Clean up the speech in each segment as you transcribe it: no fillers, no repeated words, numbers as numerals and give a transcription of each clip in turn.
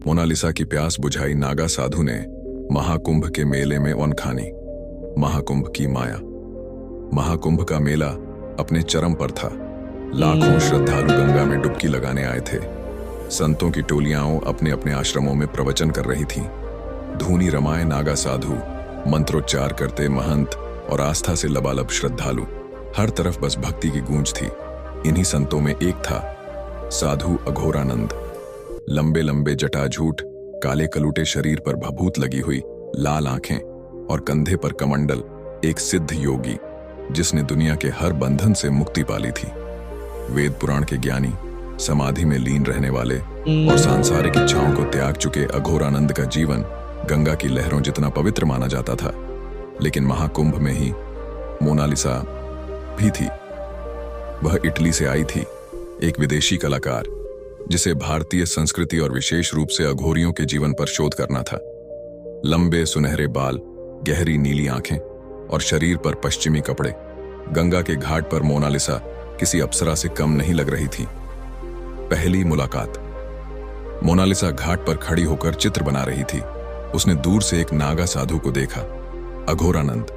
Mona Lisa की प्यास बुझाई नागा साधु ने महाकुंभ के मेले में ओनखानी। महाकुंभ की माया। महाकुंभ का मेला अपने चरम पर था। लाखों श्रद्धालु गंगा में डुबकी लगाने आए थे। संतों की टोलियां अपने अपने आश्रमों में प्रवचन कर रही थीं। धूनी रमाए नागा साधु, मंत्रोच्चार करते महंत और आस्था से लबालब श्रद्धालु। हर तरफ बस भक्ति की गूंज थी। इन्हीं संतों में एक था साधु अघोरानंद। लंबे लंबे जटाझूट, काले कलूटे शरीर पर भभूत लगी हुई, लाल आंखें और कंधे पर कमंडल, एक सिद्ध योगी जिसने दुनिया के हर बंधन से मुक्ति पाली थी। वेद पुराण के ज्ञानी, समाधि में लीन रहने वाले और सांसारिक इच्छाओं को त्याग चुके अघोरानंद का जीवन गंगा की लहरों जितना पवित्र माना जाता था। लेकिन महाकुंभ में ही मोनालिसा भी थी। वह इटली से आई थी, एक विदेशी कलाकार जिसे भारतीय संस्कृति और विशेष रूप से अघोरियों के जीवन पर शोध करना था। लंबे सुनहरे बाल, गहरी नीली आंखें और शरीर पर पश्चिमी कपड़े। गंगा के घाट पर मोनालिसा किसी अप्सरा से कम नहीं लग रही थी। पहली मुलाकात। मोनालिसा घाट पर खड़ी होकर चित्र बना रही थी। उसने दूर से एक नागा साधु को देखा, अघोरानंद,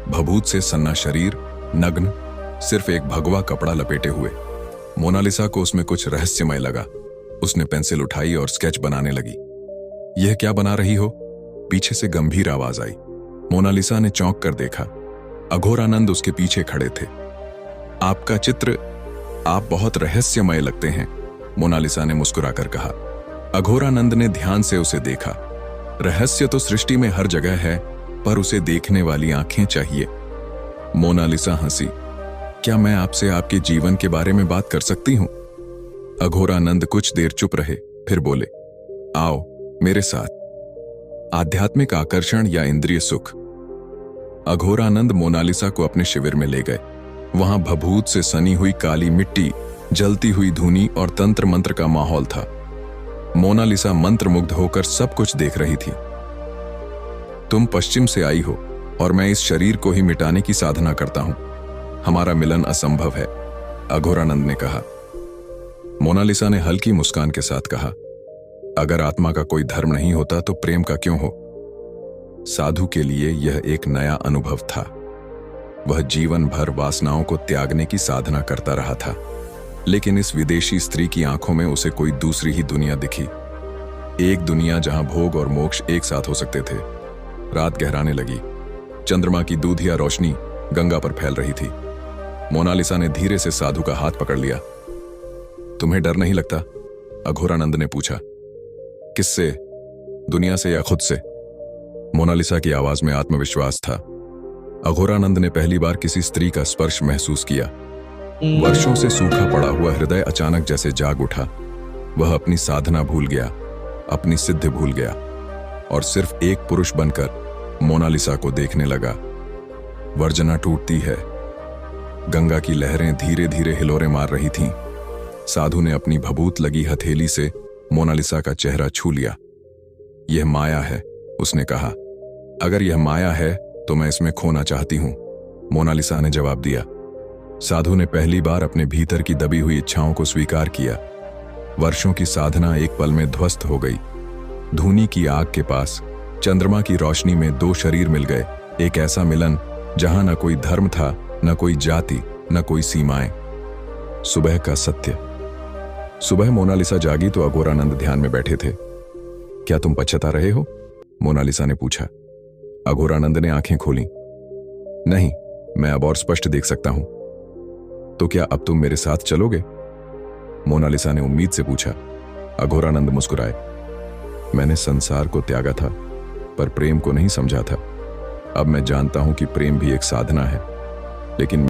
भभूत से सन्ना शरीर, नग्न, सिर्फ एक भगवा कपड़ा लपेटे हुए। मोनालिसा को उसमें कुछ रहस्यमय लगा। उसने पेंसिल उठाई और स्केच बनाने लगी। यह क्या बना रही हो? पीछे से गंभीर आवाज आई। मोनालिसा ने चौंक कर देखा। अघोरानंद उसके पीछे खड़े थे। आपका चित्र, आप बहुत रहस्यमय लगते हैं, मोनालिसा ने मुस्कुराकर कहा। अघोरानंद ने ध्यान से उसे देखा। रहस्य तो सृष्टि में हर जगह है, पर उसे देखने वाली आंखें चाहिए। मोनालिसा हंसी। क्या मैं आपसे आपके जीवन के बारे में बात कर सकती हूं? अघोरानंद कुछ देर चुप रहे, फिर बोले, आओ मेरे साथ। आध्यात्मिक आकर्षण या इंद्रिय सुख? अघोरानंद मोनालिसा को अपने शिविर में ले गए। वहां भभूत से सनी हुई काली मिट्टी, जलती हुई धूनी और तंत्र मंत्र का माहौल था। मोनालिसा मंत्रमुग्ध होकर सब कुछ देख रही थी। तुम पश्चिम से आई हो और मैं इस शरीर को ही मिटाने की साधना करता हूं। हमारा मिलन असंभव है, अघोरानंद ने कहा। मोनालिसा ने हल्की मुस्कान के साथ कहा, अगर आत्मा का कोई धर्म नहीं होता तो प्रेम का क्यों हो? साधु के लिए यह एक नया अनुभव था। वह जीवन भर वासनाओं को त्यागने की साधना करता रहा था, लेकिन इस विदेशी स्त्री की आंखों में उसे कोई दूसरी ही दुनिया दिखी। एक दुनिया जहां भोग और मोक्ष एक साथ हो सकते थे। रात गहराने लगी। चंद्रमा की दूधिया रोशनी गंगा पर फैल रही थी। मोनालिसा ने धीरे से साधु का हाथ पकड़ लिया। तुम्हें डर नहीं लगता? अघोरानंद ने पूछा। किससे? दुनिया से या खुद से? मोनालिसा की आवाज में आत्मविश्वास था। अघोरानंद ने पहली बार किसी स्त्री का स्पर्श महसूस किया। वर्षों से सूखा पड़ा हुआ हृदय अचानक जैसे जाग उठा। वह अपनी साधना भूल गया, अपनी सिद्धि भूल गया और सिर्फ एक पुरुष बनकर मोनालिसा को देखने लगा। वर्जना टूटती है। गंगा की लहरें धीरे धीरे हिलोरे मार रही थीं। साधु ने अपनी भभूत लगी हथेली से मोनालिसा का चेहरा छू लिया। यह माया है, उसने कहा। अगर यह माया है तो मैं इसमें खोना चाहती हूं, मोनालिसा ने जवाब दिया। साधु ने पहली बार अपने भीतर की दबी हुई इच्छाओं को स्वीकार किया। वर्षों की साधना एक पल में ध्वस्त हो गई। धूनी की आग के पास चंद्रमा की रोशनी में दो शरीर मिल गए। एक ऐसा मिलन जहां न कोई धर्म था, न कोई जाति, न कोई सीमाएं। सुबह का सत्य। सुबह मोनालिसा जागी तो अघोरानंद ध्यान में बैठे थे। क्या तुम पछता रहे हो? मोनालिसा ने पूछा। अघोरानंद ने आंखें खोली। नहीं, मैं अब और स्पष्ट देख सकता हूं। तो क्या अब तुम मेरे साथ चलोगे? मोनालिसा ने उम्मीद से पूछा। अघोरानंद मुस्कुराए। मैंने संसार को त्यागा था, पर प्रेम को नहीं समझा था। अब मैं जानता हूं कि प्रेम भी एक साधना है, लेकिन